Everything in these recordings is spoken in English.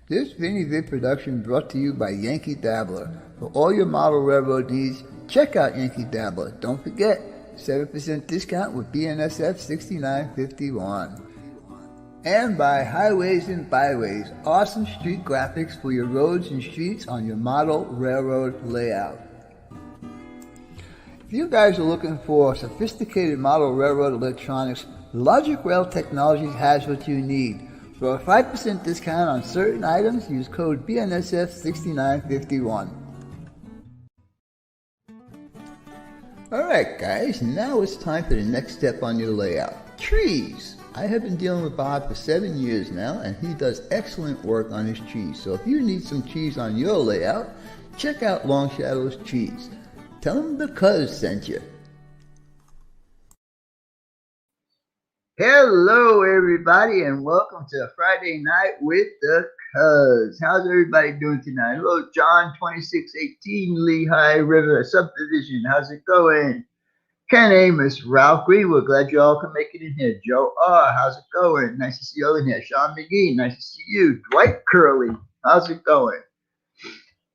This Vinny Vid production brought to you by Yankee Dabbler. For all your model railroad needs, check out Yankee Dabbler. Don't forget, 7% discount with BNSF 6951. And by Highways and Byways, awesome street graphics for your roads and streets on your model railroad layout. If you guys are looking for sophisticated model railroad electronics, Logic Rail Technologies has what you need. For a 5% discount on certain items, use code BNSF6951. Alright guys, now it's time for the next step on your layout. Trees! I have been dealing with Bob for 7 years now, and he does excellent work on his trees. So if you need some trees on your layout, check out Long Shadow's Trees. Tell him the Cuzzz sent you. Hello everybody, and welcome to Friday Night with the Cuzzz. How's everybody doing tonight? Hello John 2618 Lehigh River Subdivision. How's it going? Ken Amos, Ralph Greenwood, glad you all can make it in here. Joe R, how's it going? Nice to see you all in here. Sean McGee, nice to see you. Dwight Curley, how's it going?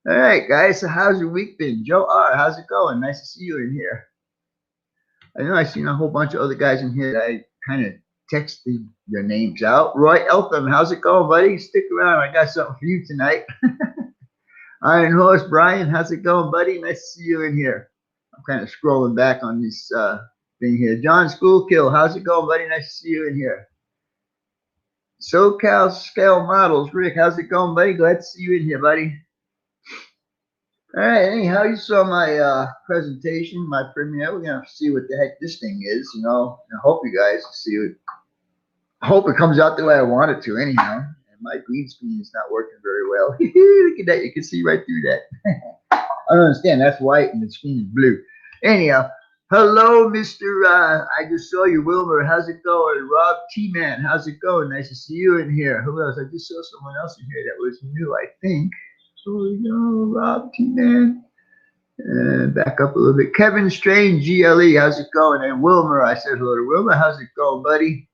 All right, guys, so how's your week been? Joe R, how's it going? Nice to see you in here. I know I've seen a whole bunch of other guys in here that I kind of texted your names out. Roy Eltham, how's it going, buddy? Stick around. I got something for you tonight. Iron Horse Brian, how's it going, buddy? Nice to see you in here. I'm kind of scrolling back on this thing here. John Schoolkill, how's it going, buddy? Nice to see you in here. SoCal Scale Models, Rick, how's it going, buddy? Glad to see you in here, buddy. All right, anyhow, you saw my presentation, my premiere. We're going to see what the heck this thing is, you know. I hope you guys see it. I hope it comes out the way I want it to, anyhow. And my green screen is not working very well. Look at that. You can see right through that. I don't understand. That's white and the screen is blue. Anyhow, hello, Mr. I just saw you, Wilmer. How's it going? Rob T-Man, how's it going? Nice to see you in here. Who else? I just saw someone else in here that was new, I think. So we go, Rob T-Man. And back up a little bit. Kevin Strange, GLE, how's it going? And Wilmer, I said hello to Wilmer. How's it going, buddy?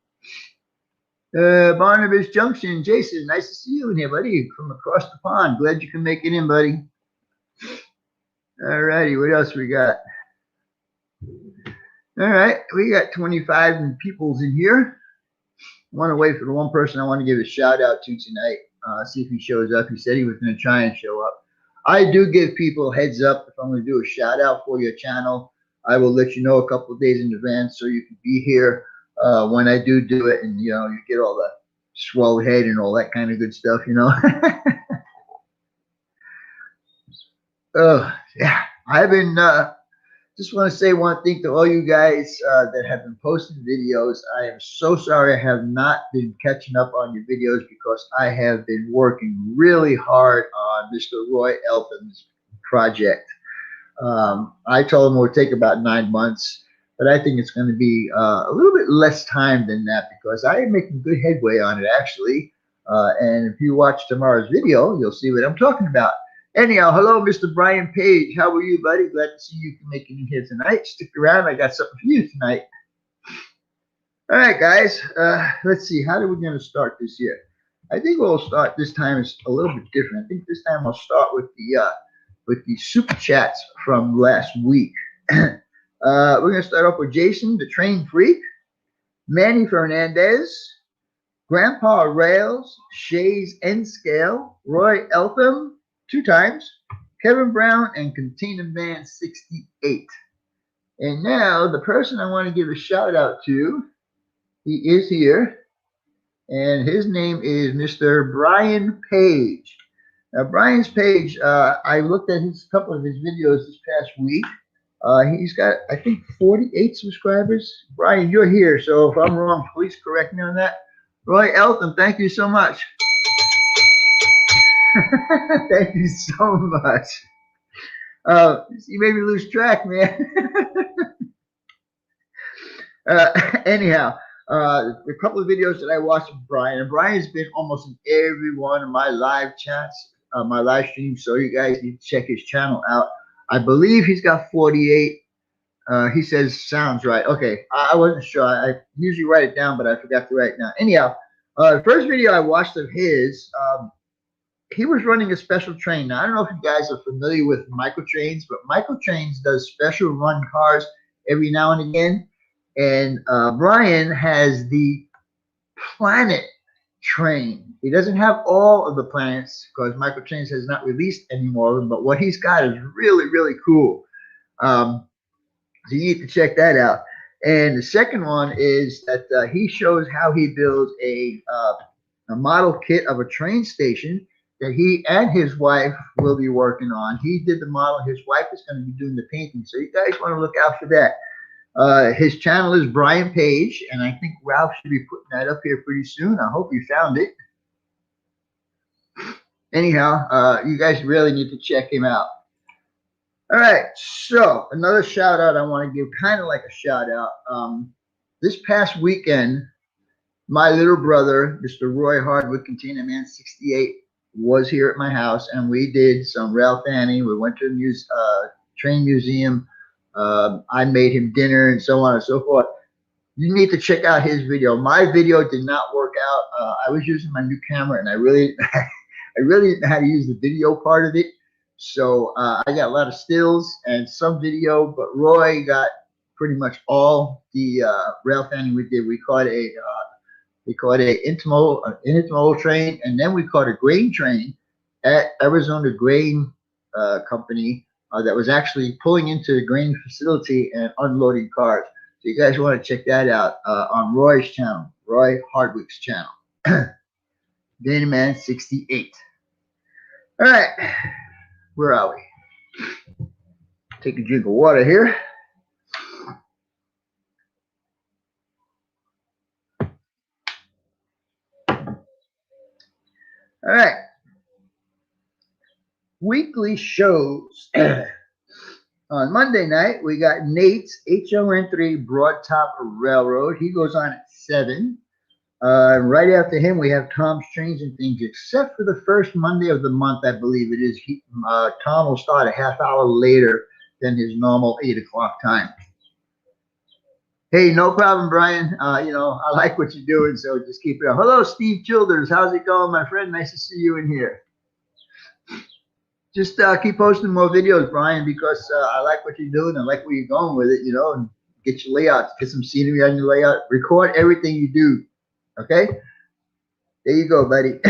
Barnabas Junction, Jason, nice to see you in here, buddy. From across the pond. Glad you can make it in, buddy. All righty, what else we got? All right, we got 25 peoples in here. I want to wait for the one person I want to give a shout out to tonight. See if he shows up. He said he was going to try and show up. I do give people heads up if I'm going to do a shout out for your channel. I will let you know a couple of days in advance so you can be here when I do it, and you know, you get all the swelled head and all that kind of good stuff, you know. Oh yeah, I've been just want to say one thing to all you guys that have been posting videos. I am so sorry I have not been catching up on your videos because I have been working really hard on Mr. Roy Eltham's project. I told him it would take about 9 months, but I think it's going to be a little bit less time than that because I am making good headway on it, actually. And if you watch tomorrow's video, you'll see what I'm talking about. Anyhow, hello, Mr. Brian Page. How are you, buddy? Glad to see you can make it in here tonight. Stick around. I got something for you tonight. All right, guys. Let's see. How are we going to start this here? I think we'll start this time is a little bit different. I think this time I'll start with the super chats from last week. We're going to start off with Jason, the Train Freak, Manny Fernandez, Grandpa Rails, Shays N Scale, Roy Eltham, 2 times, Kevin Brown, and Container Man 68. And now the person I want to give a shout out to, he is here, and his name is Mr. Brian Page. Now Brian's page, I looked at a couple of his videos this past week. He's got, I think, 48 subscribers. Brian, you're here, so if I'm wrong, please correct me on that. Roy Eltham, thank you so much. Thank you so much. You made me lose track, man. Anyhow, a couple of videos that I watched with Brian, and Brian's been almost in every one of my live chats, my live streams, so you guys need to check his channel out. I believe he's got 48. He says sounds right. Okay, I wasn't sure. I usually write it down, but I forgot to write it down. Anyhow, the first video I watched of his, he was running a special train. Now, I don't know if you guys are familiar with microtrains, but microtrains does special run cars every now and again. And Brian has the planet train. He doesn't have all of the planets because microtrains has not released any more of them, but what he's got is really, really cool. So you need to check that out. And the second one is that he shows how he builds a model kit of a train station that he and his wife will be working on. He did the model. His wife is going to be doing the painting. So you guys want to look out for that. His channel is Brian Page, and I think Ralph should be putting that up here pretty soon. I hope you found it. Anyhow, you guys really need to check him out. All right, so another shout out I want to give, kind of like a shout out. This past weekend, my little brother, Mr. Roy Hardwood, Container Man 68, was here at my house, and we did some rail fanning. We went to a train museum. I made him dinner and so on and so forth. You need to check out his video. My video did not work out. I was using my new camera, and I really didn't know how to use the video part of it. So I got a lot of stills and some video, but Roy got pretty much all the rail fanning we did. We caught a intermodal train, and then we caught a grain train at Arizona Grain Company that was actually pulling into the grain facility and unloading cars. So you guys want to check that out on Roy's channel, Roy Hardwick's channel, Danaman 68. All right. Where are we? Take a drink of water here. All right. Weekly shows. On Monday night, we got Nate's HON3 Broad Top Railroad. He goes on at 7. Right after him, we have Tom's Trains and Things, except for the first Monday of the month, I believe it is. Tom will start a half hour later than his normal 8 o'clock time. Hey, no problem, Brian. I like what you're doing, so just keep it up. Hello, Steve Childers. How's it going, my friend? Nice to see you in here. Just keep posting more videos, Brian, because I like what you're doing. I like where you're going with it, and get your layouts, get some scenery on your layout. Record everything you do. Okay, there you go, buddy.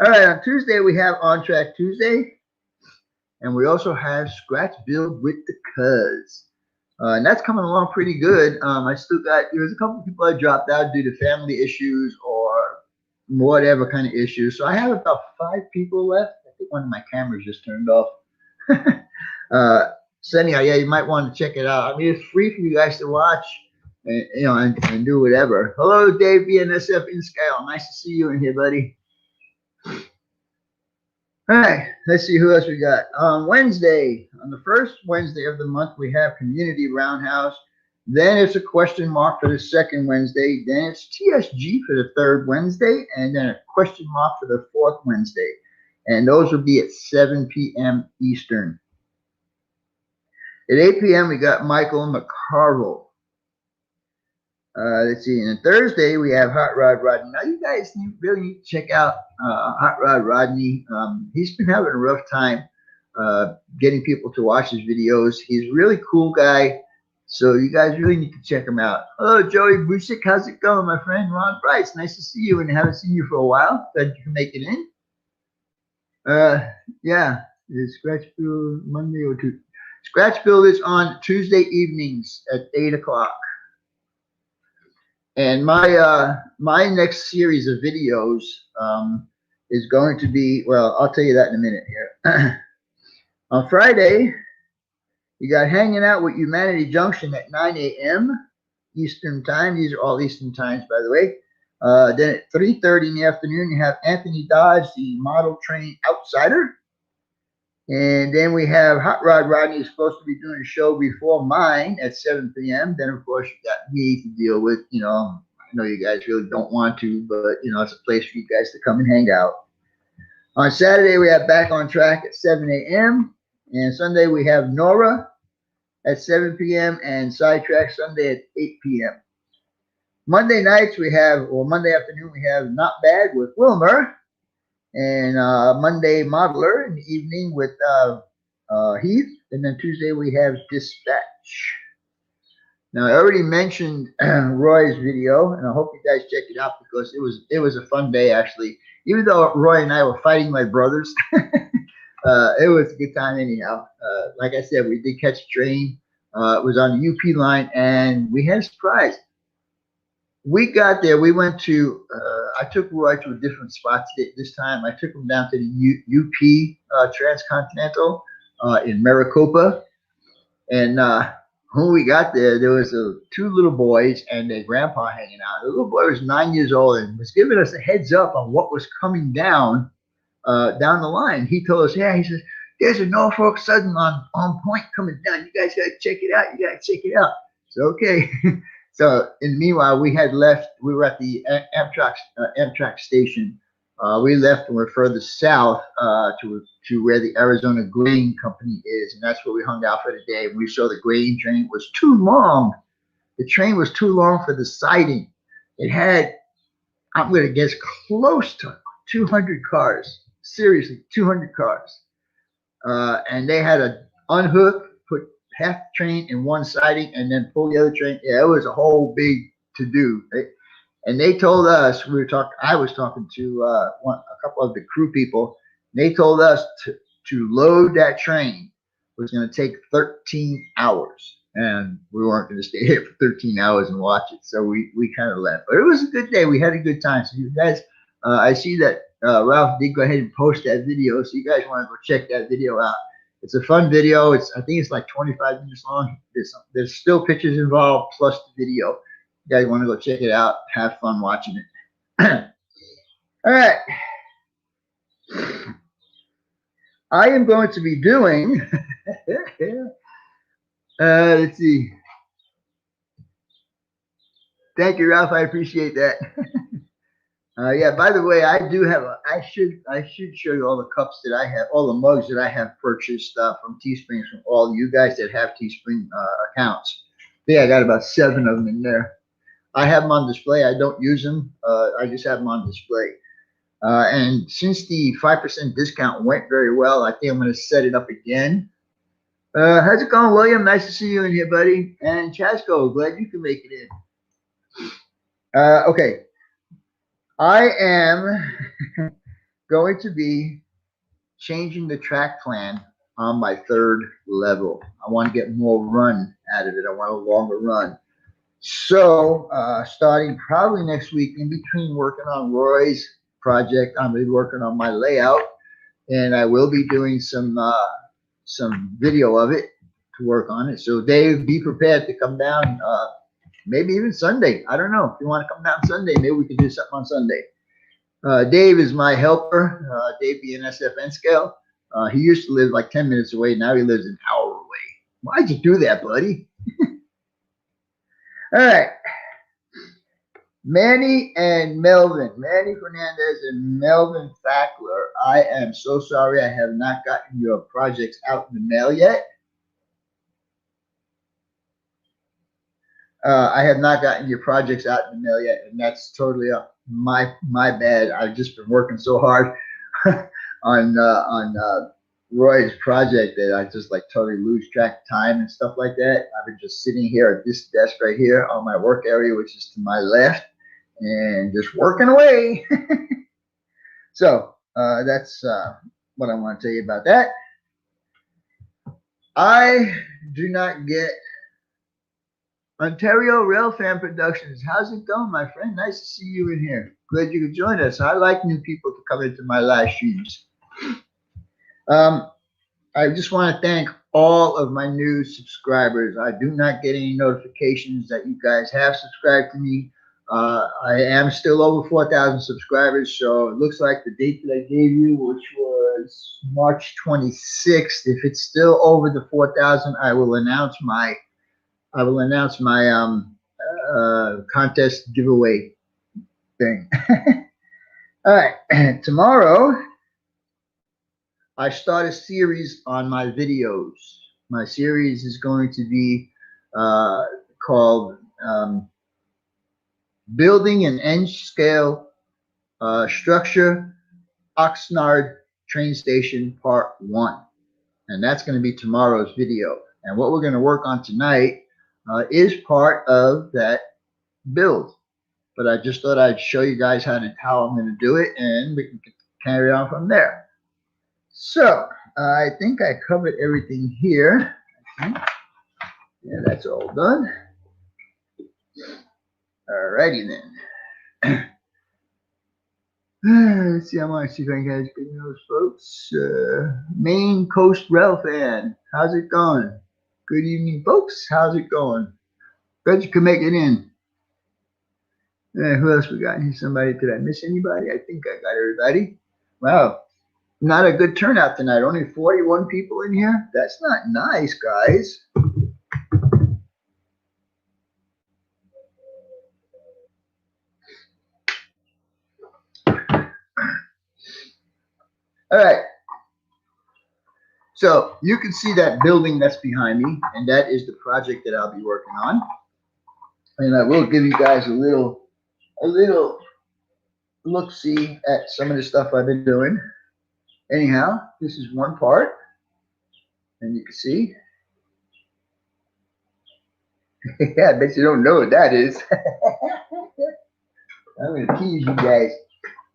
All right, on Tuesday we have On Track Tuesday, and we also have Scratch Build with the Cuzzz, and that's coming along pretty good. I still got there's a couple people that dropped out due to family issues or whatever kind of issues. So I have about 5 people left. I think one of my cameras just turned off. So anyhow, yeah, you might want to check it out. I mean, it's free for you guys to watch. And do whatever. Hello, Dave BNSF in Scale. Nice to see you in here, buddy. All right, let's see who else we got. On Wednesday, on the first Wednesday of the month, we have Community Roundhouse. Then it's a question mark for the second Wednesday. Then it's TSG for the third Wednesday, and then a question mark for the fourth Wednesday. And those will be at 7 p.m. Eastern. At 8 p.m., we got Michael McCarville. Let's see. And Thursday we have Hot Rod Rodney. Now you guys really need to check out Hot Rod Rodney. He's been having a rough time getting people to watch his videos. He's a really cool guy, so you guys really need to check him out. Hello, Joey Busick. How's it going, my friend? Ron Bryce. Nice to see you, and haven't seen you for a while. Glad you can make it in. Yeah, is Scratch Build Monday or Tuesday? Scratch Build is on Tuesday evenings at 8 o'clock. And my next series of videos is going to be, well, I'll tell you that in a minute here. On Friday, you got Hanging Out with Humanity Junction at 9 a.m. Eastern Time. These are all Eastern Times, by the way. Then at 3:30 in the afternoon, you have Anthony Dodge, the Model Train Outsider. And then we have Hot Rod Rodney is supposed to be doing a show before mine at 7 p.m. Then, of course, you got me to deal with. I know you guys really don't want to, but, it's a place for you guys to come and hang out. On Saturday, we have Back on Track at 7 a.m. And Sunday, we have Nora at 7 p.m. and Sidetrack Sunday at 8 p.m. Monday nights, Monday afternoon, we have Not Bad with Wilmer. and Monday modeler in the evening with Heath, and then Tuesday we have dispatch. Now I already mentioned Roy's video, and I hope you guys check it out because it was a fun day actually. Even though Roy and I were fighting like brothers, it was a good time anyhow. Like I said, we did catch a train. It was on the UP line, and we had a surprise. We got there. We went to. I took Roy to a different spot this time. I took him down to the UP Transcontinental in Maricopa, and when we got there, there was two little boys and their grandpa hanging out. The little boy was 9 years old and was giving us a heads up on what was coming down the line. He told us, yeah, he says, there's a Norfolk Southern on point coming down. You guys got to check it out. You got to check it out. So, okay. So, in the meanwhile, we had left. We were at the Amtrak station. We left and we're further south to where the Arizona Grain Company is, and that's where we hung out for the day. We saw the grain train was too long. The train was too long for the siding. It had, I'm going to guess, close to 200 cars. Seriously, 200 cars. And they had to unhook, put half the train in one siding, and then pull the other train. Yeah, it was a whole big to-do. And they told us, I was talking to a couple of the crew people. They told us to load that train was going to take 13 hours. And we weren't going to stay here for 13 hours and watch it. So we kind of left. But it was a good day. We had a good time. So you guys, I see that Ralph did go ahead and post that video. So you guys want to go check that video out. It's a fun video. I think it's like 25 minutes long. There's still pictures involved plus the video. You guys want to go check it out, have fun watching it. All right. I am going to be doing, let's see. Thank you, Ralph. I appreciate that. Yeah, by the way, I do have I should show you all the cups that I have, all the mugs that I have purchased from Teespring from all you guys that have Teespring accounts. Yeah, I got about 7 of them in there. I have them on display. I don't use them. I just have them on display. And since the 5% discount went very well, I think I'm going to set it up again. How's it going, William? Nice to see you in here, buddy. And Chasco, glad you can make it in. Okay. I am going to be changing the track plan on my 3rd level. I want to get more run out of it. I want a longer run. So starting probably next week, in between working on Roy's project, I'm going to be working on my layout, and I will be doing some video of it to work on it. So Dave, be prepared to come down, maybe even Sunday. I don't know. If you want to come down Sunday, maybe we can do something on Sunday. Dave is my helper. Dave being SFN scale. He used to live like 10 minutes away. Now he lives an hour away. Why'd you do that, buddy? All right. Manny and Melvin. Manny Fernandez and Melvin Fackler. I am so sorry I have not gotten your projects out in the mail yet. I have not gotten your projects out in the mail yet, and that's totally my bad. I've just been working so hard on Roy's project that I just like totally lose track of time and stuff like that. I've been just sitting here at this desk right here on my work area, which is to my left, and just working away. So that's what I want to tell you about that. I do not get Ontario Railfan Productions. How's it going, my friend? Nice to see you in here. Glad you could join us. I like new people to come into my live streams. I just want to thank all of my new subscribers. I do not get any notifications that you guys have subscribed to me. I am still over 4,000 subscribers, so it looks like the date that I gave you, which was March 26th, if it's still over the 4,000, I will announce my contest giveaway thing. All right, tomorrow I start a series on my videos. My series is going to be called Building an N-Scale Structure Oxnard train station part 1. And that's going to be tomorrow's video. And what we're going to work on tonight is part of that build. But I just thought I'd show you guys how I'm going to do it, and we can carry on from there. So I think I covered everything here. Yeah, that's all done. Alrighty then. Let's see, I want to see if I can guys get those folks. Maine Coast Rail Fan, how's it going? Good evening, folks. How's it going? Glad you could make it in. Who else we got? Somebody? Did I miss anybody? I think I got everybody. Wow, not a good turnout tonight. Only 41 people in here. That's not nice, guys. All right. So you can see that building that's behind me, and that is the project that I'll be working on. And I will give you guys a little look-see at some of the stuff I've been doing. Anyhow, this is one part, and you can see. Yeah, I bet you don't know what that is. I'm going to tease you guys.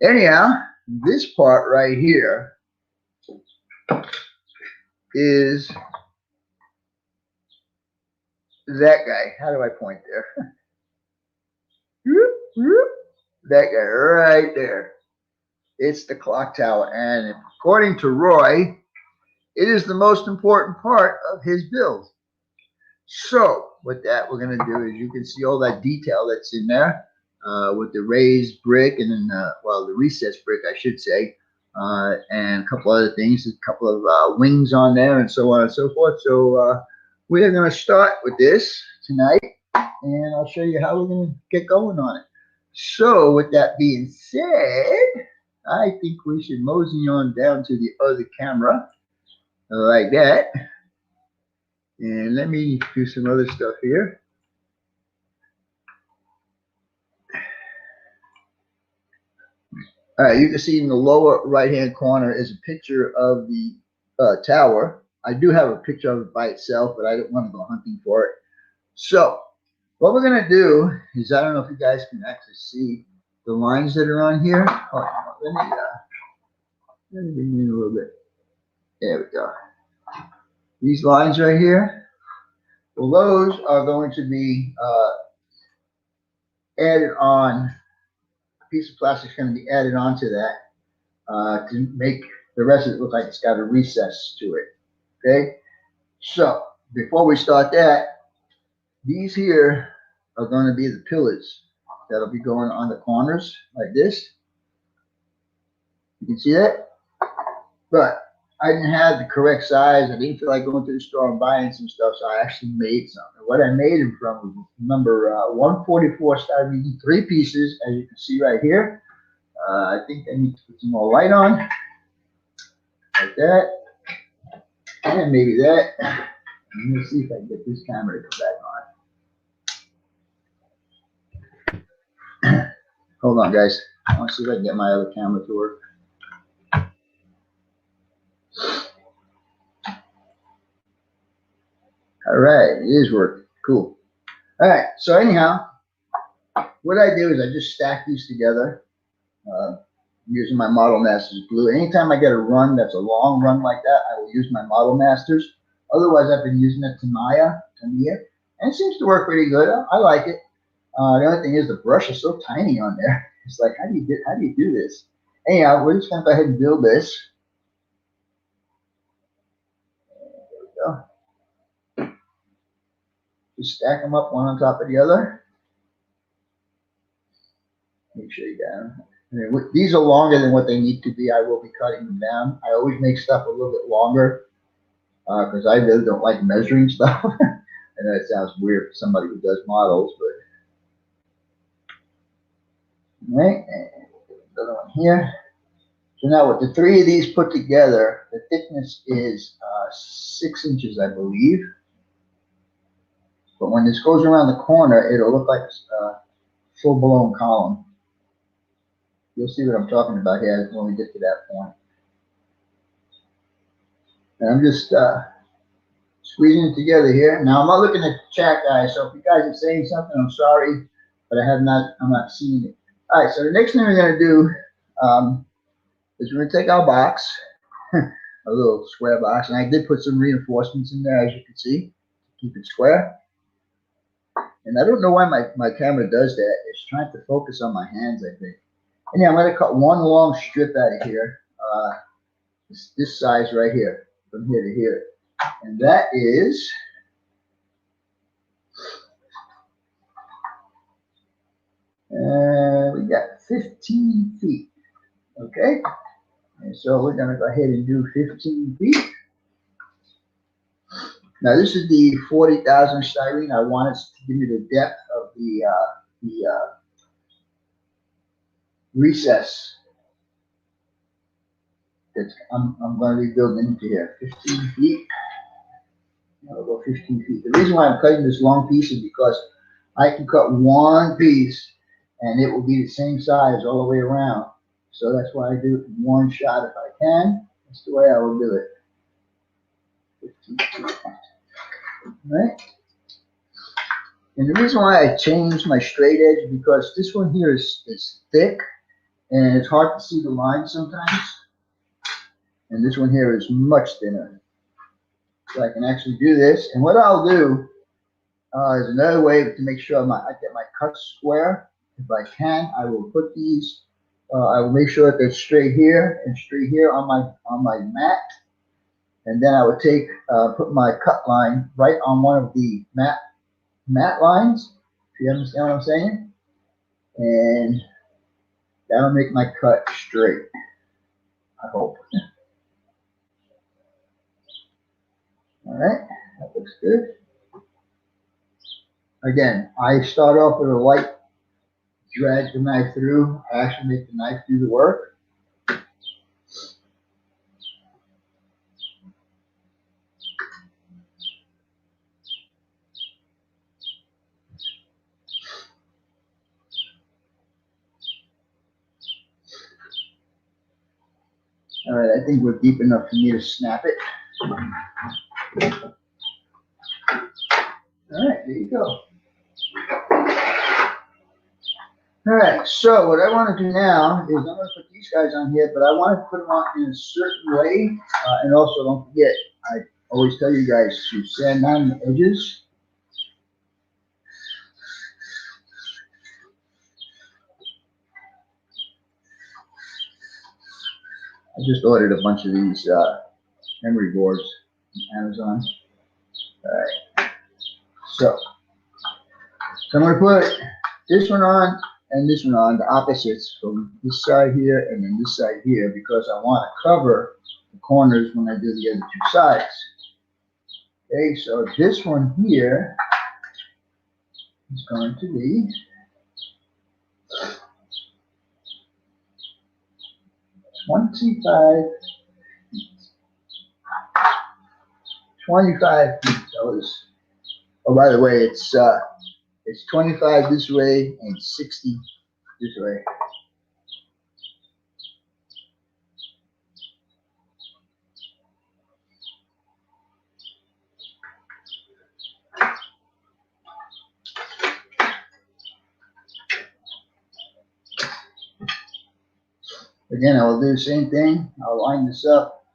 Anyhow, this part right here is that guy. How do I point there? That guy right there. It's the clock tower, and according to Roy, it is the most important part of his build. So with that, we're going to do is, you can see all that detail that's in there with the raised brick, and then well, the recessed brick, I should say, and a couple other things, a couple of wings on there, and so on and so forth. So we are going to start with this tonight, and I'll show you how we're going to get going on it. So with that being said, I think we should mosey on down to the other camera like that. And let me do some other stuff here. All right, you can see in the lower right-hand corner is a picture of the tower. I do have a picture of it by itself, but I don't want to go hunting for it. So what we're going to do is, I don't know if you guys can actually see the lines that are on here. Oh, let me bring in a little bit. There we go. These lines right here, well, those are going to be added on. A piece of plastic is going to be added onto that to make the rest of it look like it's got a recess to it. Okay, so before we start that, these here are going to be the pillars that'll be going on the corners like this. You can see that? But I didn't have the correct size. I didn't feel like going to the store and buying some stuff, so I actually made some. And what I made them from was number 144 styrene, 3 pieces, as you can see right here. I think I need to put some more light on, like that, and maybe that. Let me see if I can get this camera to come back on. Hold on, guys. I want to see if I can get my other camera to work. All right, it is working. Cool. All right, so anyhow, what I do is I just stack these together using my Model Masters glue. Anytime I get a run that's a long run like that, I will use my Model Masters. Otherwise, I've been using a Tamiya, and it seems to work pretty good. I like it. The only thing is the brush is so tiny on there. It's like, how do you do this? Anyhow, we're just going to go ahead and build this. There we go. Just stack them up one on top of the other. Make sure you got them. And these are longer than what they need to be. I will be cutting them down. I always make stuff a little bit longer because I really don't like measuring stuff. I know it sounds weird for somebody who does models, but all right, and another one here. So now with the 3 of these put together, the thickness is 6 inches, I believe. But when this goes around the corner, it'll look like a full-blown column. You'll see what I'm talking about here when we get to that point. And I'm just squeezing it together here. Now I'm not looking at the chat, guys. So if you guys are saying something, I'm sorry, but I'm not seeing it. All right. So the next thing we're gonna do is we're gonna take our box, a little square box, and I did put some reinforcements in there, as you can see, to keep it square. And I don't know why my camera does that. It's trying to focus on my hands, I think. And yeah, I'm gonna cut one long strip out of here, this size right here, from here to here. And that is we got 15 feet. Okay. And so we're gonna go ahead and do 15 feet. Now this is the 40,000 styrene. I want it to give me the depth of the recess that I'm going to be building into here. 15 feet. I'll go 15 feet. The reason why I'm cutting this long piece is because I can cut one piece and it will be the same size all the way around. So that's why I do it in one shot if I can. That's the way I will do it. 15 feet. Right? And the reason why I changed my straight edge is because this one here is thick and it's hard to see the line sometimes. And this one here is much thinner. So I can actually do this. And what I'll do is another way to make sure I get my cuts square. If I can, I will put these, I will make sure that they're straight here and straight here on my mat. And then I would put my cut line right on one of the mat lines, if you understand what I'm saying. And that'll make my cut straight, I hope. All right, that looks good. Again, I start off with a light, drag the knife through. I actually make the knife do the work. All right, I think we're deep enough for me to snap it. All right, there you go. All right, so what I want to do now is I'm going to put these guys on here, but I want to put them on in a certain way. And also, don't forget, I always tell you guys to sand down the edges. I just ordered a bunch of these memory boards from Amazon. All right, so I'm going to put this one on and this one on, the opposites from this side here and then this side here, because I want to cover the corners when I do the other two sides. Okay, so this one here is going to be 25 feet. Oh, by the way, it's 25 this way and 60 this way. Again, I will do the same thing. I'll line this up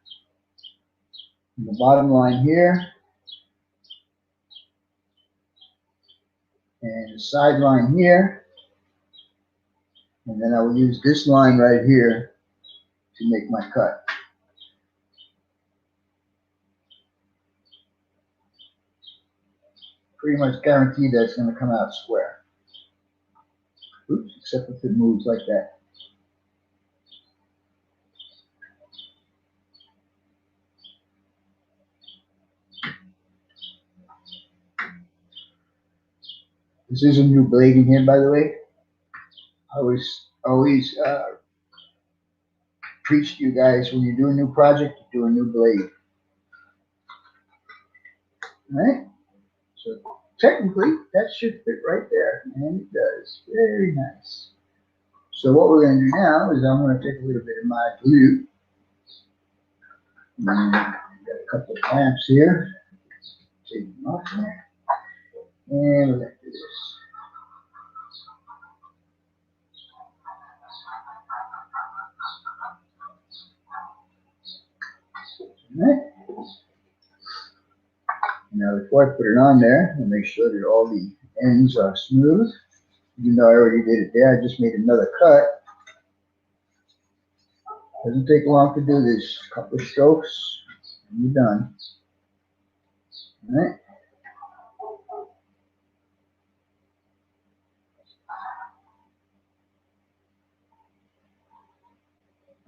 in the bottom line here and the side line here, and then I will use this line right here to make my cut. Pretty much guaranteed that it's going to come out square. Oops, except if it moves like that. This is a new blade in here, by the way. I always preach to you guys, when you do a new project, you do a new blade. All right? So technically, that should fit right there. And it does. Very nice. So what we're going to do now is I'm going to take a little bit of my glue. And got a couple of clamps here. Take them off there. And we're going to do this. Alright. Now before I put it on there, I'll make sure that all the ends are smooth. Even though I already did it there, I just made another cut. Doesn't take long to do this. A couple of strokes, and you're done. Alright.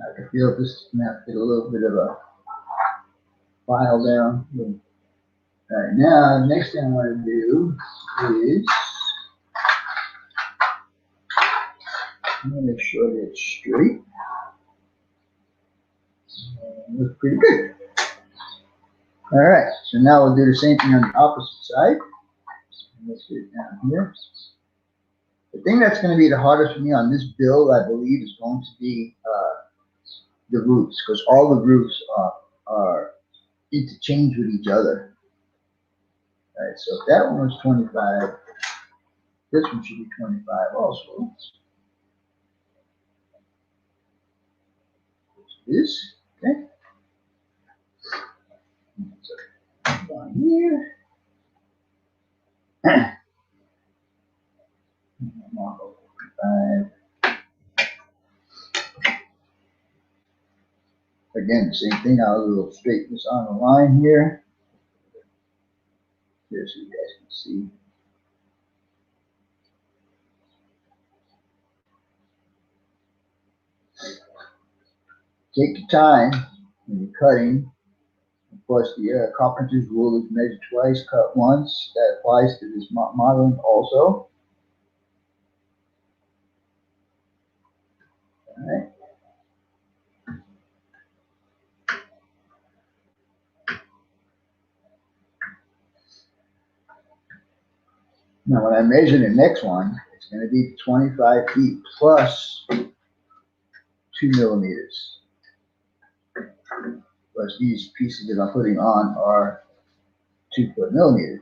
I can feel this snap, get a little bit of a file down. Alright, now the next thing I want to do is I'm going to make sure that it's straight. And looks pretty good. Alright, so now we'll do the same thing on the opposite side. Let's get it down here. The thing that's going to be the hardest for me on this build, I believe, is going to be the roots, because all the roots are interchanged with each other. Alright, so if that one was 25, this one should be 25 also. This, okay. So, down here. Mark over 25. Again, the same thing. I'll straighten this on the line here. Here so you guys can see. Take your time when you're cutting. Of course, the carpenter's rule is measure twice, cut once. That applies to this modeling also. All right. Now, when I measure the next one, it's going to be 25 feet plus 2 millimeters. Plus, these pieces that I'm putting on are 2 millimeters,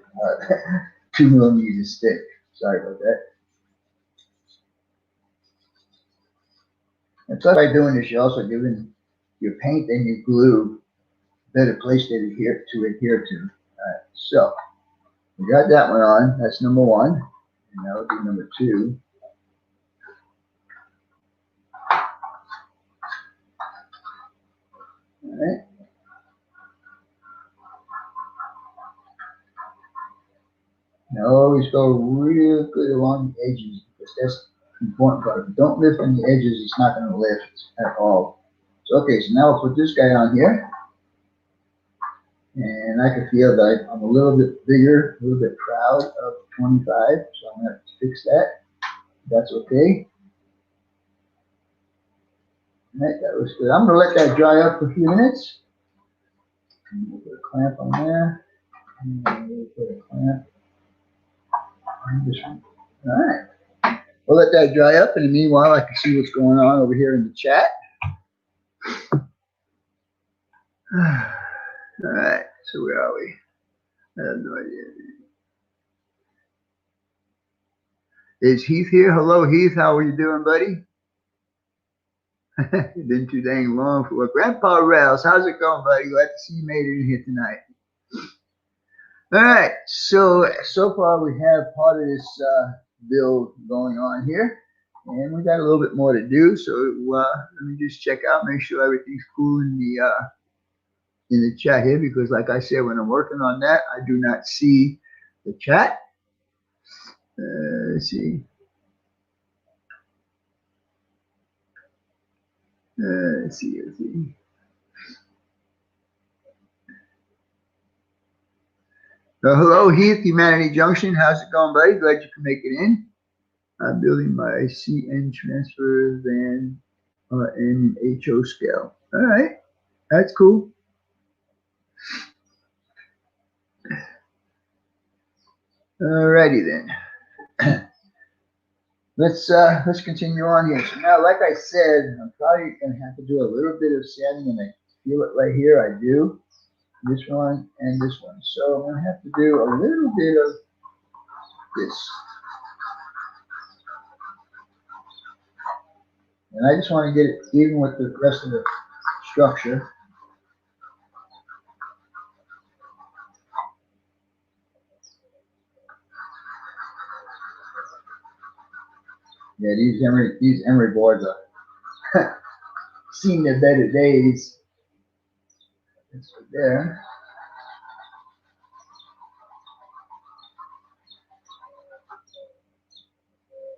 2 millimeters thick. Sorry about that. And plus, by doing this, you're also giving your paint and your glue a better place to adhere to. All right, so we got that one on. That's number one. And now we'll do number two. All right. Now always go real good along the edges, because that's the important part. If you don't lift on the edges, it's not going to lift at all. So, okay, so now I'll put this guy on here. And I can feel that I'm a little bit bigger, a little bit proud of 25, so I'm going to have to fix that. That's okay. All right, that looks good. I'm going to let that dry up for a few minutes. And we'll put a clamp on there. And we'll put a clamp on this one. All right. We'll let that dry up, and in the meanwhile, I can see what's going on over here in the chat. All right, so where are we? I have no idea. Is Heath here? Hello, Heath. How are you doing, buddy? It's been too dang long for work. Grandpa Rails, how's it going, buddy? Glad to see you made it in here tonight. All right, so far we have part of this build going on here, and we got a little bit more to do. So let me just check out, make sure everything's cool in the chat here, because like I said, when I'm working on that, I do not see the chat. Let's see. Let's see. Hello, Heath, Humanity Junction. How's it going, buddy? Glad you can make it in. I'm building my CN transfer van in HO scale. All right, that's cool. All righty then. let's continue on here. So now, like I said, I'm probably gonna have to do a little bit of sanding, and I feel it right here. I do this one and this one. So I'm gonna have to do a little bit of this, and I just want to get it even with the rest of the structure. Yeah, these emery boards are seen their better days. Let's put there.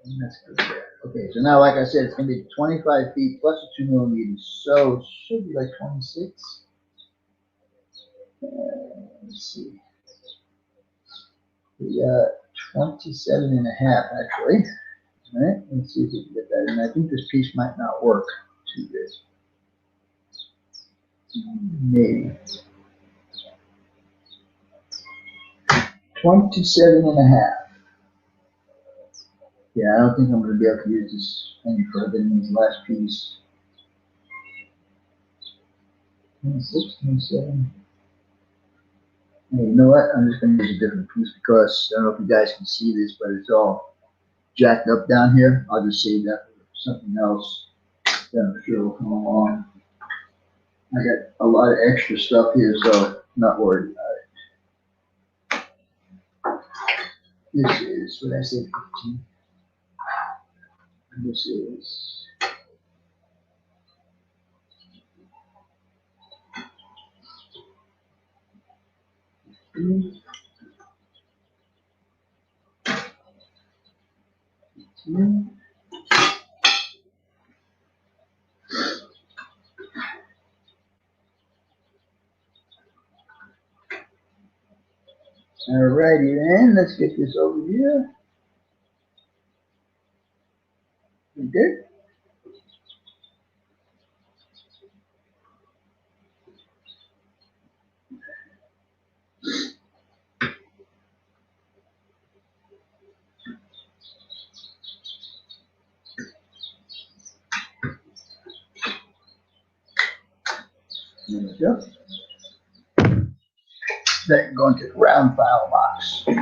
And that's good there. Okay, so now, like I said, it's gonna be 25 feet plus the 2 millimeters, so it should be like 26. Let's see. We got 27 and a half actually. All right, let's see if we can get that. And I think this piece might not work too good. Maybe. 27 and a half. Yeah, I don't think I'm going to be able to use this any further than this last piece. 26, 27. Hey, you know what? I'm just going to use a different piece because I don't know if you guys can see this, but it's all jacked up down here. I'll just save that for something else that I'm sure will come along. I got a lot of extra stuff here, so not worried about it. This is, what did I say, 15? This is 15. Alrighty then, let's get this over here. We good? There we go. That can go into the round file box. And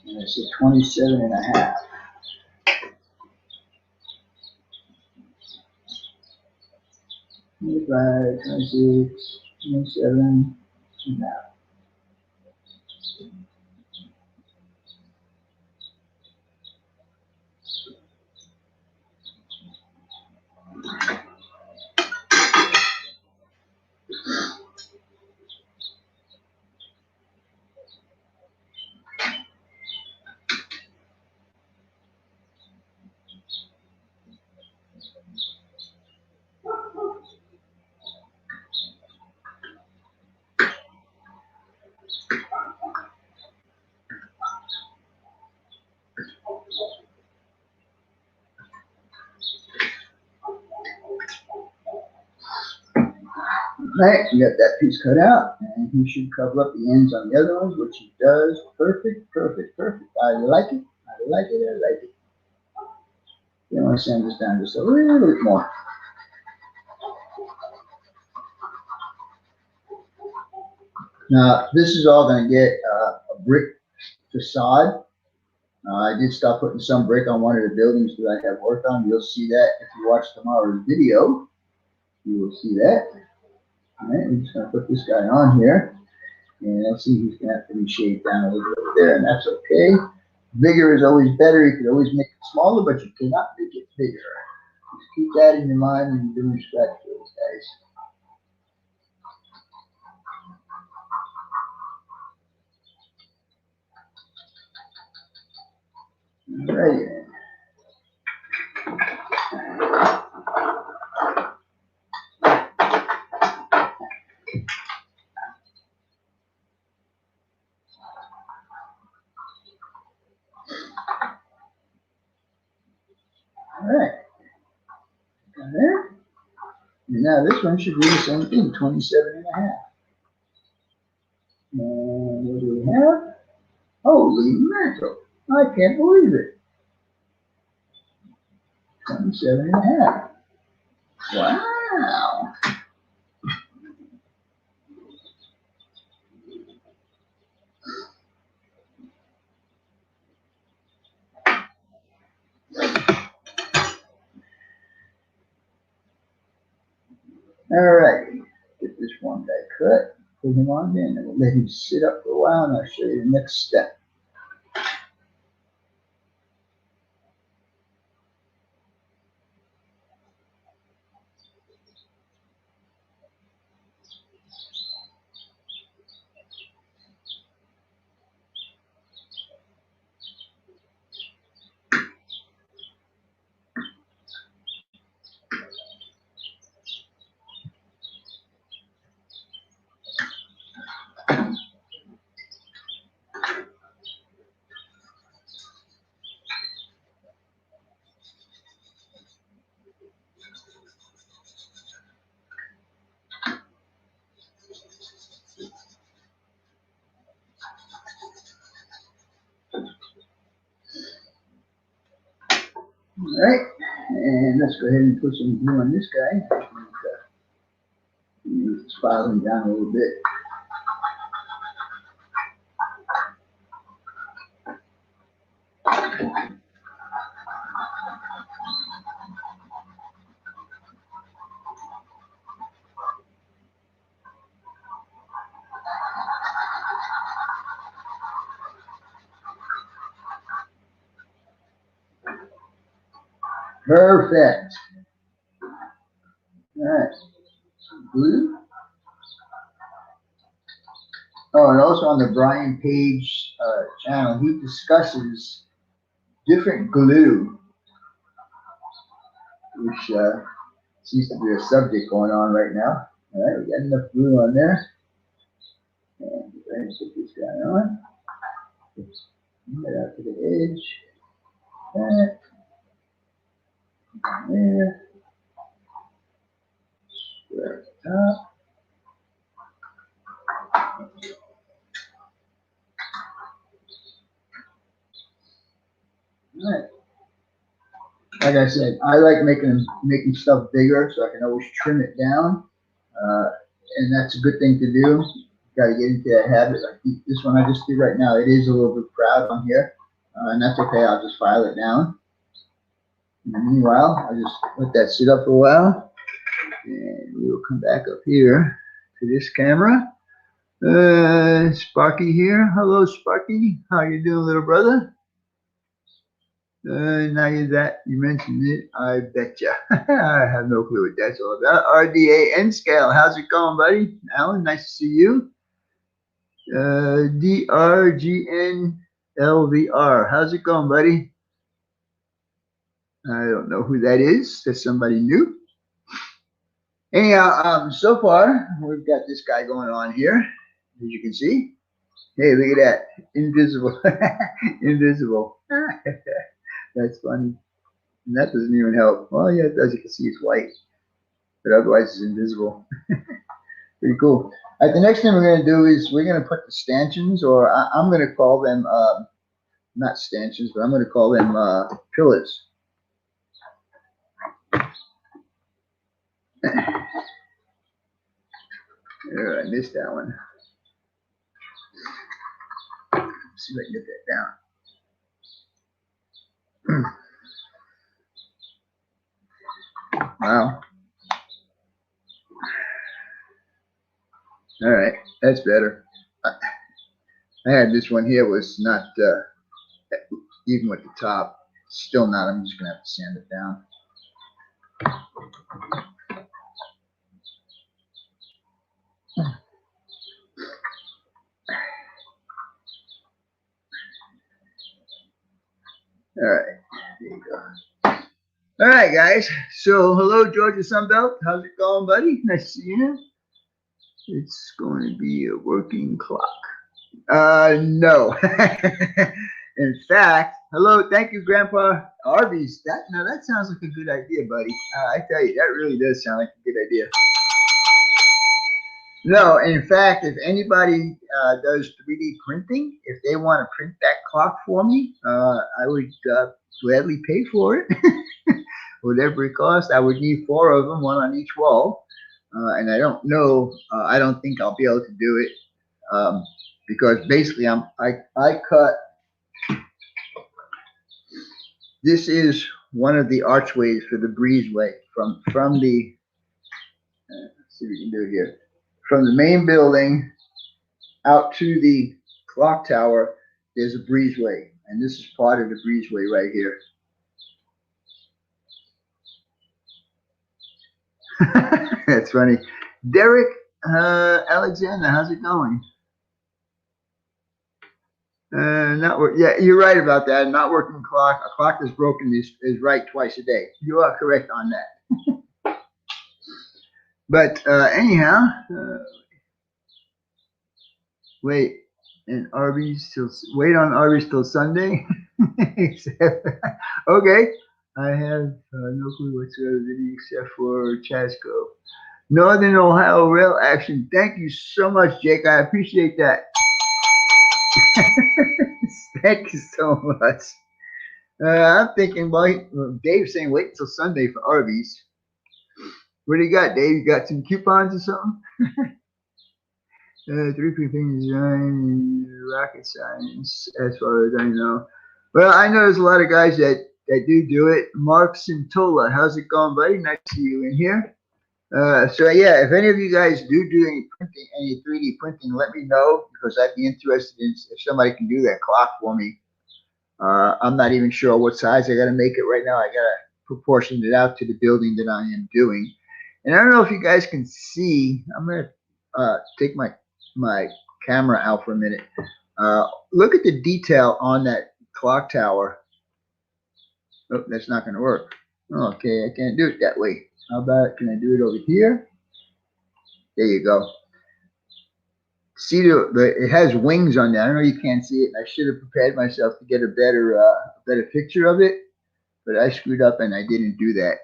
I said 27 and a half. 25, 26, 27 and a half. Right, you got that piece cut out, and he should cover up the ends on the other ones, which he does. Perfect, perfect, perfect. I like it. I like it. I like it. You want to sand this down just a little bit more. Now, this is all going to get a brick facade. I did stop putting some brick on one of the buildings that I have worked on. You'll see that if you watch tomorrow's video. You will see that. All right, we're just going to put this guy on here. And let's see, he's going to have to be shaved down a little bit over there, and that's okay. Bigger is always better. You can always make it smaller, but you cannot make it bigger. Just keep that in your mind when you're doing scratch builds, guys. All right. All right. Got there. And now this one should do the same thing, 27 and a half. And what do we have? Holy mackerel. I can't believe it. 27.5. Wow. All right, get this one guy cut, put him on in, and we'll let him sit up for a while, and I'll show you the next step. All right, and let's go ahead and put some glue on this guy. Move this filing down a little bit. Perfect. All right, glue. Oh, and also on the Brian Page channel, he discusses different glue, which seems to be a subject going on right now. All right, we got enough glue on there. And go ahead and put this guy on. Right out to the edge. That. There. Square at the top. All right. Like I said, I like making stuff bigger so I can always trim it down. And that's a good thing to do. Got to get into that habit. Like this one I just did right now, it is a little bit proud on here. And that's okay, I'll just file it down. And meanwhile, I'll just let that sit up for a while. And we will come back up here to this camera. Sparky here. Hello, Sparky. How you doing, little brother? Now you mentioned it. I betcha. I have no clue what that's all about. RDA N scale. How's it going, buddy? Alan, nice to see you. DRGNLVR. How's it going, buddy? I don't know who that is. That's somebody new. Anyhow, so far we've got this guy going on here, as you can see. Hey, look at that. Invisible. Invisible. That's funny. And that doesn't even help. Well, yeah, it does. You can see it's white, but otherwise it's invisible. Pretty cool. All right, the next thing we're going to do is we're going to put the stanchions, or I'm going to call them, not stanchions, but I'm going to call them pillars. There, I missed that one. Let's see if I can get that down. Wow. All right, that's better. I had this one here was not even with the top. Still not. I'm just going to have to sand it down. All right, there you go. All right, guys. So, hello, Georgia Sunbelt. How's it going, buddy? Nice to see you. It's going to be a working clock. No. In fact, hello, thank you, Grandpa Arby's. Now that sounds like a good idea, buddy. I tell you, that really does sound like a good idea. No, in fact, if anybody does 3D printing, if they want to print that clock for me, I would gladly pay for it. whatever it costs. I would need 4 of them, one on each wall. And I don't know, I don't think I'll be able to do it because basically I cut, this is one of the archways for the breezeway from the, let's see if we can do it here, from the main building out to the clock tower. There's a breezeway, and this is part of the breezeway right here. That's funny. Derek Alexander, how's it going? Not work. Yeah, you're right about that. Not working clock. A clock that's broken is right twice a day. You are correct on that. But anyhow, wait. And Arby's till wait on Arby's till Sunday. Okay. I have no clue whatsoever except for Chasco. Northern Ohio Rail Action. Thank you so much, Jake. I appreciate that. Thank you so much. I'm thinking, well, Dave's saying wait until Sunday for Arby's. What do you got, Dave? You got some coupons or something? 3 things design, rocket science, as far as I know. Well, I know there's a lot of guys that do it. Mark Cintola, how's it going, buddy? Nice to see you in here. So yeah, if any of you guys do any printing, any 3D printing, let me know because I'd be interested in if somebody can do that clock for me. I'm not even sure what size I got to make it right now. I got to proportion it out to the building that I am doing. And I don't know if you guys can see. I'm gonna take my camera out for a minute. Look at the detail on that clock tower. Oh, that's not going to work. Okay, I can't do it that way. How about, can I do it over here? There you go. See, it has wings on there. I know you can't see it. I should have prepared myself to get a better picture of it, but I screwed up and I didn't do that.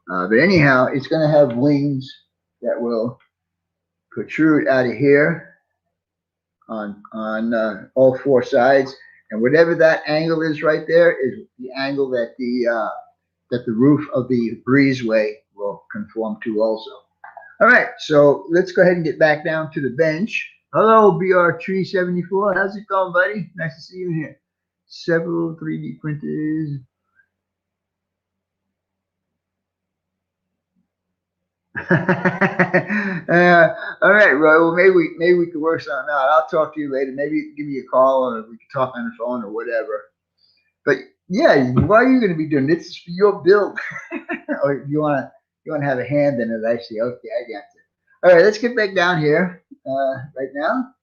But anyhow, it's going to have wings that will protrude out of here on all 4 sides, and whatever that angle is right there is the angle that the roof of the breezeway will conform to also. All right, so let's go ahead and get back down to the bench. Hello, BR374. How's it going, buddy? Nice to see you here. Several 3D printers. All right, Roy. Well, maybe we could work something out. I'll talk to you later. Maybe you can give me a call, or we can talk on the phone, or whatever. But yeah, why are you going to be doing this? Is for your build, or you want to have a hand in it? Actually, okay, I got you. All right, let's get back down here right now.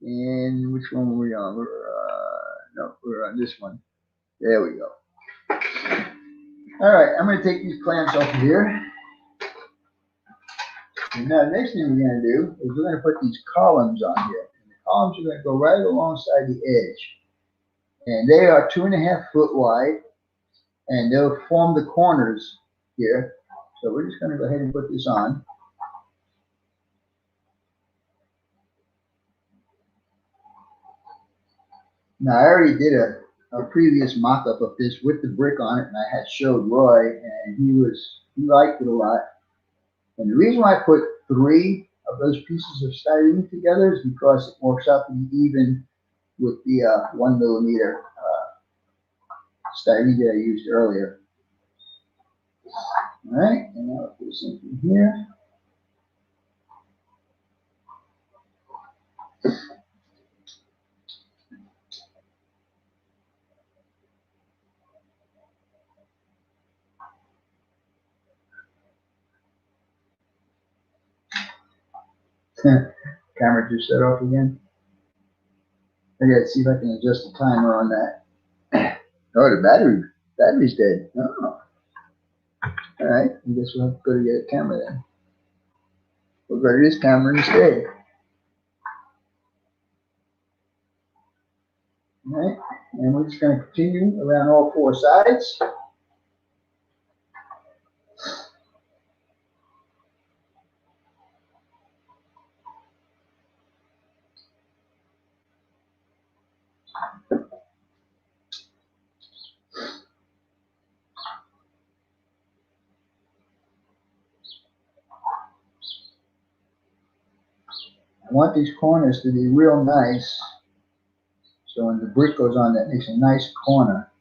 And which one were we on? We're on this one. There we go. All right, I'm going to take these clamps off of here. And now the next thing we're going to do is we're going to put these columns on here. And the columns are going to go right alongside the edge. And they are 2.5 foot wide. And they'll form the corners here. So we're just going to go ahead and put this on. Now I already did a previous mock-up of this with the brick on it, and I had showed Roy, and he liked it a lot. And the reason why I put 3 of those pieces of styrene together is because it works out to be even with the 1 millimeter styrene that I used earlier. All right, and now I'll put something here. Camera just shut off again. I gotta see if I can adjust the timer on that. Oh, the battery's dead. Oh. All right, I guess we'll have to go to get a camera then. We'll go to this camera instead. All right, and we're just going to continue around all 4 sides. I want these corners to be real nice. So when the brick goes on, that makes a nice corner.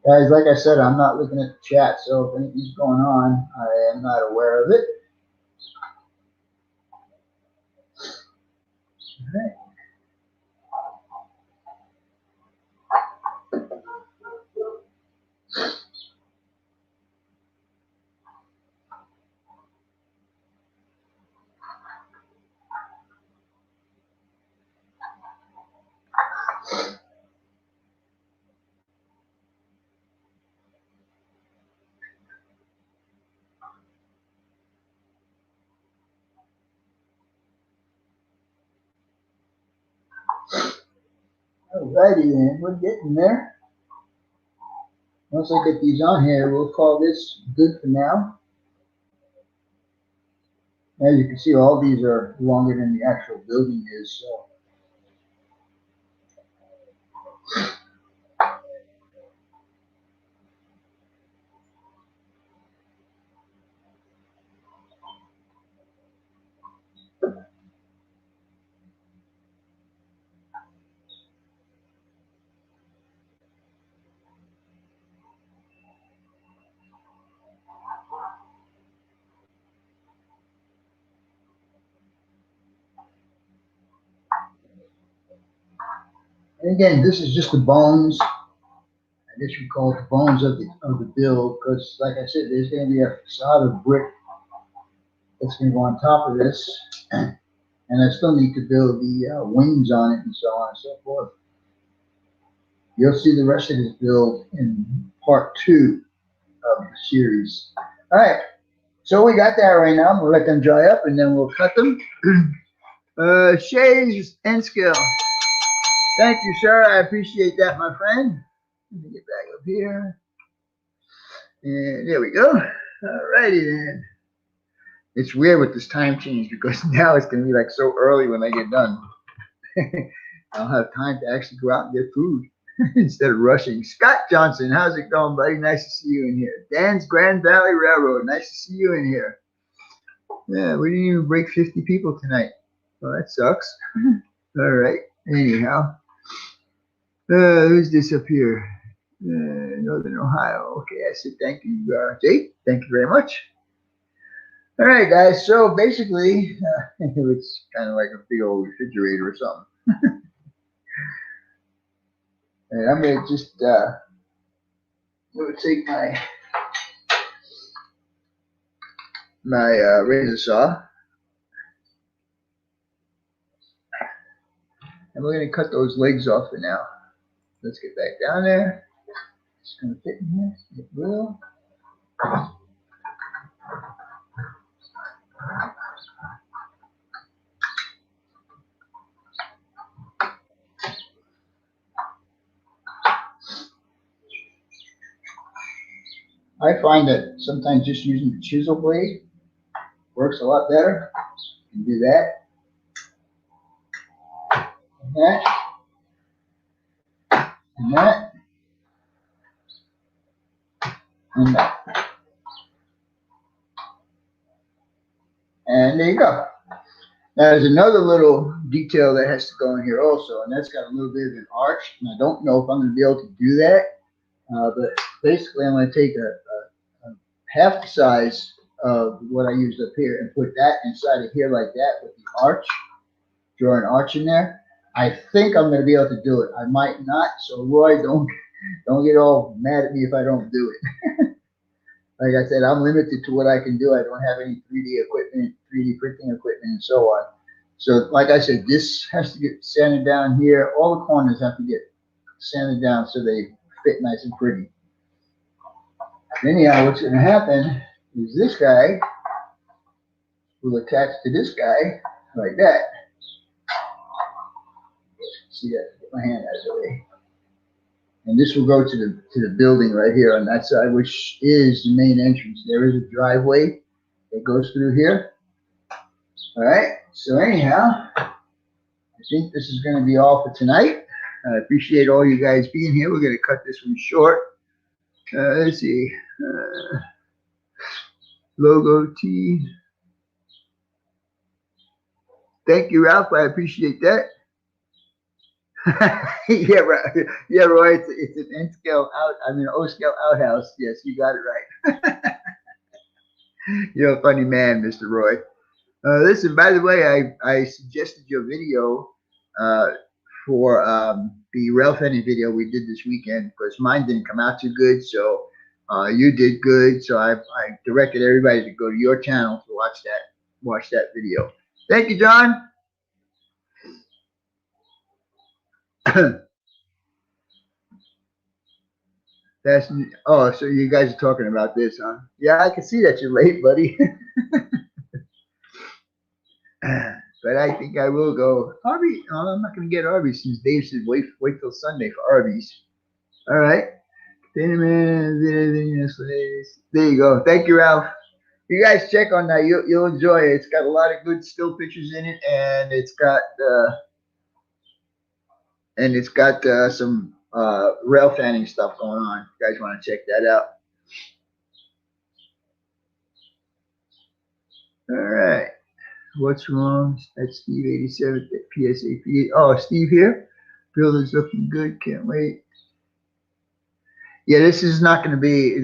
Guys, like I said, I'm not looking at the chat, so if anything's going on, I am not aware of it. All right. Alrighty then, we're getting there. Once I get these on here, we'll call this good for now. As you can see, all these are longer than the actual building is. So. And again, this is just the bones. I guess you call it the bones of the build, because like I said, there's going to be a facade of brick that's going to go on top of this, and I still need to build the wings on it and so on and so forth. You'll see the rest of this build in part 2 of the series. All right, so we got that right now. We'll let them dry up and then we'll cut them. Shay's end skill. Thank you, sir. I appreciate that, my friend. Let me get back up here. And there we go. Alrighty then. It's weird with this time change because now it's going to be like so early when I get done. I'll have time to actually go out and get food instead of rushing. Scott Johnson, how's it going, buddy? Nice to see you in here. Dan's Grand Valley Railroad, nice to see you in here. Yeah, we didn't even break 50 people tonight. Well, that sucks. All right. Anyhow. Who's this up here? Northern Ohio. Okay, I said thank you, Jake. Thank you very much. All right, guys. So basically, it's kind of like a big old refrigerator or something. And I'm gonna just take my razor saw, and we're gonna cut those legs off for now. Let's get back down there. It's gonna fit in here. It will. I find that sometimes just using the chisel blade works a lot better. You can do that. And that. And that. And that. And there you go. Now there's another little detail that has to go in here also, and that's got a little bit of an arch. And I don't know if I'm going to be able to do that, but basically I'm going to take a half the size of what I used up here and put that inside of here like that with the arch. Draw an arch in there. I think I'm going to be able to do it. I might not, so Roy, don't get all mad at me if I don't do it. Like I said, I'm limited to what I can do. I don't have any 3D equipment, 3D printing equipment, and so on. So, like I said, this has to get sanded down here. All the corners have to get sanded down so they fit nice and pretty. Anyhow, what's going to happen is this guy will attach to this guy like that. See that? Get my hand out of the way. And this will go to the building right here on that side, which is the main entrance. There is a driveway that goes through here. All right. So anyhow, I I think this is going to be all for tonight. I appreciate all you guys being here. We're going to cut this one short. Let's see. Logo T. Thank you, Ralph. I appreciate that. Yeah, right. Yeah, Roy. It's an N scale out. I mean, O scale outhouse. Yes, you got it right. You're a funny man, Mr. Roy. Listen, by the way, I suggested your video for the Ralph Henning video we did this weekend because mine didn't come out too good. So you did good. So I directed everybody to go to your channel to watch that video. Thank you, John. That's so you guys are talking about this, huh? Yeah, I can see that you're late, buddy. But I think I will go Arby's. Oh, I'm not going to get Arby's since Dave said wait till Sunday for Arby's. All right. There you go. Thank you, Ralph. You guys check on that. You'll enjoy it. It's got a lot of good still pictures in it, and it's got some rail fanning stuff going on. You guys want to check that out? All right. What's wrong? That's Steve 87 PSAP. Oh, Steve here. Building's looking good. Can't wait. Yeah, this is not for me,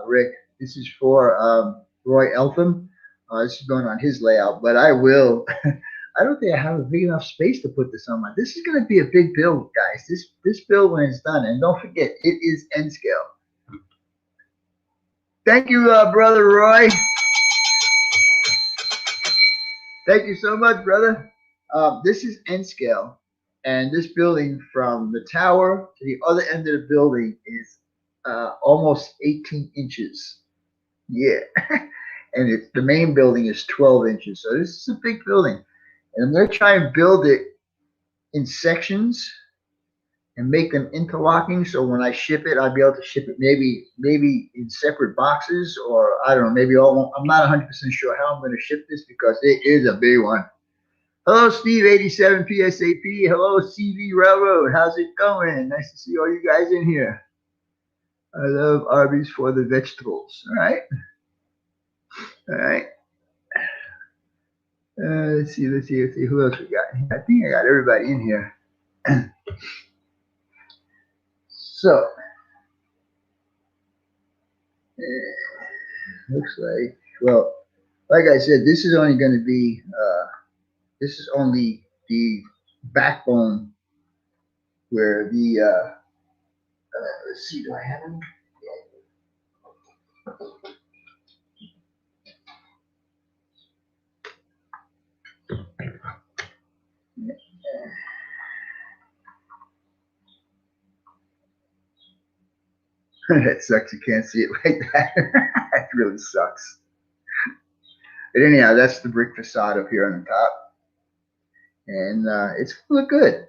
Rick. This is for Roy Eltham. This is going on his layout, but I will. I don't think I have a big enough space to put this on my. This is going to be a big build, guys. This build when it's done, and don't forget, it is N scale. Thank you, brother Roy. Thank you so much, brother. This is N scale, and this building from the tower to the other end of the building is almost 18 inches. Yeah, and the main building is 12 inches. So this is a big building, and I'm going to try and build it in sections and make them interlocking. So when I ship it, I'll be able to ship it maybe in separate boxes, or I don't know, maybe all. I'm not 100% sure how I'm going to ship this because it is a big one. Hello, Steve 87 PSAP. Hello, CV Railroad. How's it going? Nice to see all you guys in here. I love Arby's for the vegetables. All right. All right. Let's see who else we got. I think I got everybody in here. So, looks like, well, like I said, this is only going to be, this is only the backbone where the, let's see, do I have them? That sucks. You can't see it like that. That really sucks. But anyhow, that's the brick facade up here on the top, and it's gonna look good.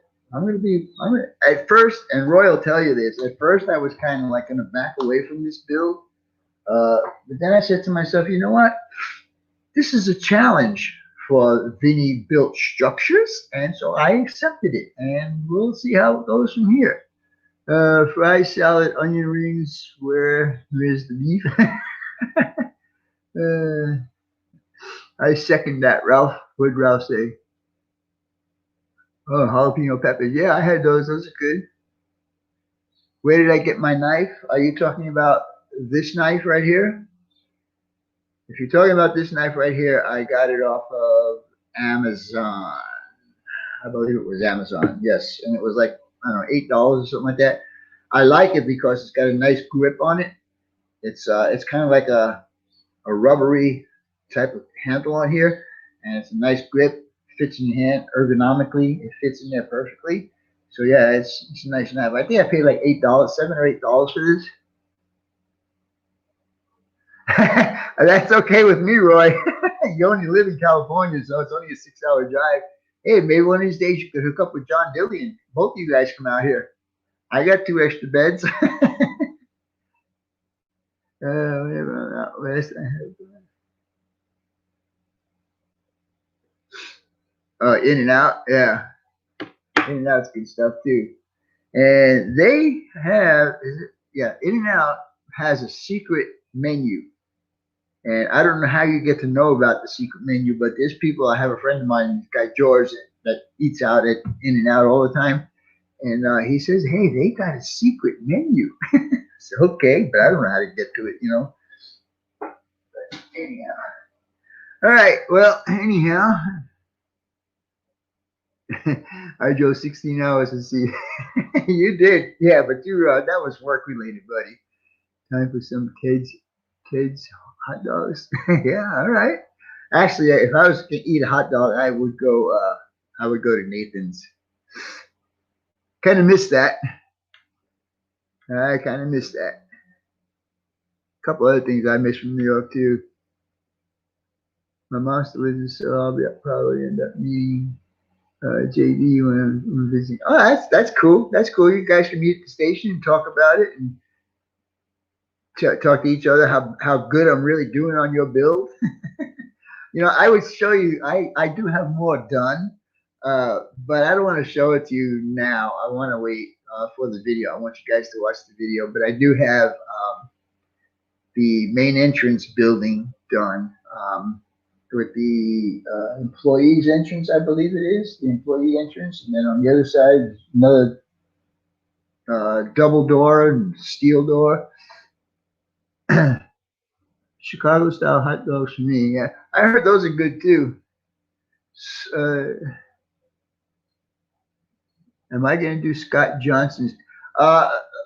At first, and Roy will tell you this. At first, I was kind of like gonna back away from this build, but then I said to myself, you know what? This is a challenge for Vinny built structures, and so I accepted it, and we'll see how it goes from here. Fries, salad, onion rings. Where's the beef? I second that, Ralph. What did Ralph say? Oh, jalapeno peppers. Yeah, I had those. Those are good. Where did I get my knife? Are you talking about this knife right here? If you're talking about this knife right here, I got it off of Amazon. I believe it was Amazon. Yes, and it was like, I don't know, $8 or something like that. I like it because it's got a nice grip on it. It's kind of like a rubbery type of handle on here, and it's a nice grip. Fits in your hand ergonomically. It fits in there perfectly. So yeah, it's a nice knife. I think I paid like $8, $7 or $8 for this. That's okay with me, Roy. You only live in California, so it's only a 6-hour drive. Hey, maybe one of these days you could hook up with John Dillian. Both of you guys come out here. I got 2 extra beds. In and Out, yeah. In and Out's good stuff too. And they have, yeah, In and Out has a secret menu. And I don't know how you get to know about the secret menu, but there's people. I have a friend of mine, this guy George, that eats out at In and Out all the time. And he says, hey, they got a secret menu. So, okay, but I don't know how to get to it, you know. But anyhow. All right, well, anyhow. I drove 16 hours to see. You did, yeah, but that was work related, buddy. Time for some kids hot dogs. Yeah, all right. Actually, if I was gonna eat a hot dog, I would go. I would go to Nathan's. Kind of miss that. I kind of miss that. A couple other things I miss from New York too. My mom still lives in, so I'll probably end up meeting JD when I'm visiting. Oh, that's cool. That's cool. You guys can meet at the station and talk about it and talk to each other how good I'm really doing on your build. You know, I would show you. I do have more done, but I don't want to show it to you now. I want to wait for the video. I want you guys to watch the video. But I do have the main entrance building done. With the employees entrance, I believe it is, the employee entrance. And then on the other side, another double door and steel door. Chicago style hot dogs for me. Yeah, I heard those are good too. Am I going to do Scott Johnson's?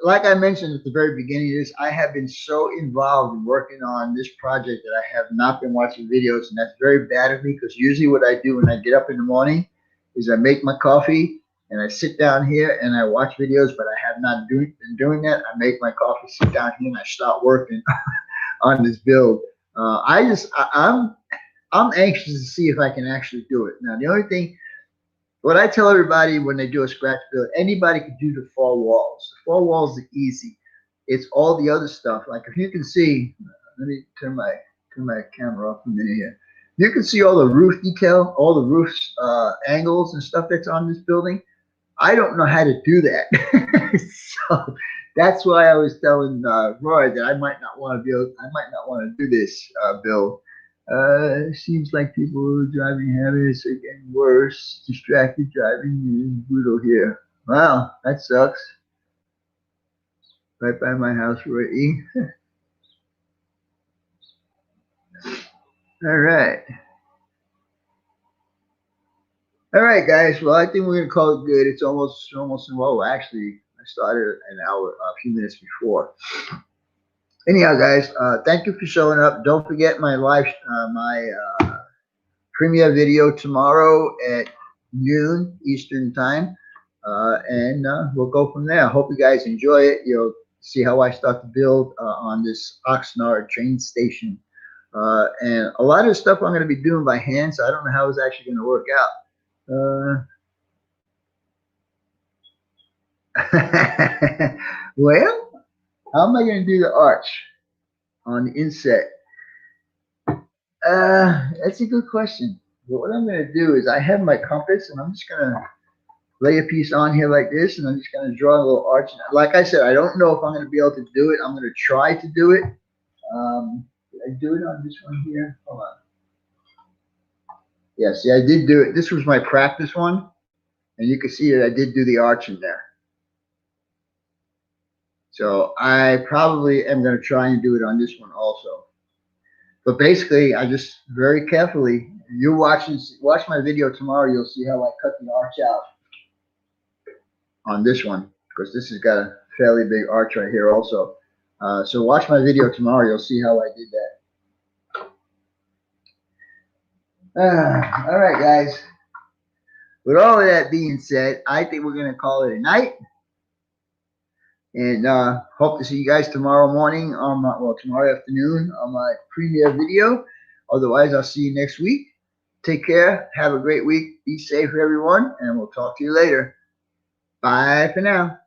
Like I mentioned at the very beginning of this, I have been so involved in working on this project that I have not been watching videos, and that's very bad of me because usually what I do when I get up in the morning is I make my coffee and I sit down here and I watch videos, but I have not been doing that. I make my coffee, sit down here, and I start working on this build. I'm anxious to see if I can actually do it. Now, the only thing, what I tell everybody when they do a scratch build, anybody can do the four walls. The four walls are easy. It's all the other stuff. Like if you can see, let me turn my camera off a minute here. You can see all the roof detail, all the roof angles and stuff that's on this building. I don't know how to do that. So that's why I was telling Roy that I might not want to do this build. Seems like people driving habits are getting worse. Distracted driving is brutal here. Wow, that sucks. Right by my house, Roy E. All right. All right, guys. Well, I think we're gonna call it good. It's almost. Well, actually, I started an hour, a few minutes before. Anyhow, guys, thank you for showing up. Don't forget my premiere video tomorrow at noon Eastern time, and we'll go from there. I hope you guys enjoy it. You'll see how I start to build on this Oxnard train station, and a lot of the stuff I'm going to be doing by hand, so I don't know how it's actually going to work out. Well, how am I going to do the arch on the inset? That's a good question. But what I'm going to do is I have my compass, and I'm just going to lay a piece on here like this, and I'm just going to draw a little arch. Like I said, I don't know if I'm going to be able to do it. I'm going to try to do it. Did I do it on this one here? Hold on. Yeah, see, I did do it. This was my practice one, and you can see that I did do the arch in there. So I probably am going to try and do it on this one also. But basically, I just very carefully, you watch my video tomorrow, you'll see how I cut the arch out on this one, because this has got a fairly big arch right here also. So watch my video tomorrow, you'll see how I did that. All right, guys. With all of that being said, I think we're going to call it a night. And hope to see you guys tomorrow morning, tomorrow afternoon on my premiere video. Otherwise, I'll see you next week. Take care. Have a great week. Be safe, everyone. And we'll talk to you later. Bye for now.